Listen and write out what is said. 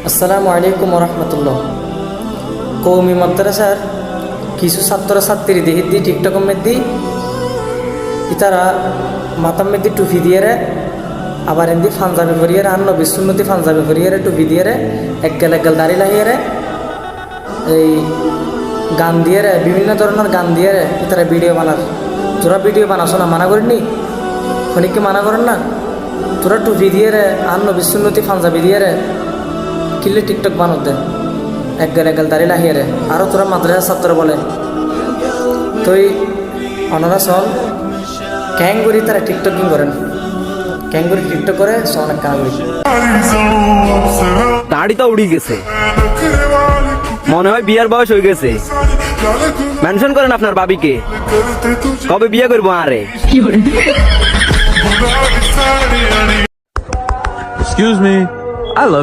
আসসালামু আলাইকুম রহমতুল্লাহ। কৌমি মাদ্রাসার কিছু ছাত্র ছাত্রী দেখি দি টিকটক মেদি ইতারা মাতাম মেদি টুপি দিয়ে আবার এমনি পাঞ্জাবি ভরিয়ে আন্ন বিশ্বনতি পাঞ্জাবি ভরিয়ে টুপি দিয়ে একগেল দাড়ি লাগিয়ে এই গান দিয়ে বিভিন্ন ধরনের গান দিয়ে ইতারা ভিডিও বানার। তোরা ভিডিও বানাসো না, মানা করিনি? খনিককে মানা করেন না? তোরা টুপি দিয়ে আন্ন বিশ্বনতি পাঞ্জাবি দিয়ে কিনলে টিকটক বানত দে একগেল দাড়ি লাগিয়ে আরও তোরা মাদ্রাসার ছাত্র বলে তুই অনারা সন ক্যাঙ্গুরি তারা টিকটকিং করেন, ক্যাঙ্গুরি টিকটক করে সন এক কানাগুড়ি। দাড়ি তো উড়ি গেছে, মনে হয় বিয়ার বয়স হয়ে গেছে। মেনশন করেন আপনার বাবিকে, কবে বিয়ে করবো আরে। Excuse me, I love you.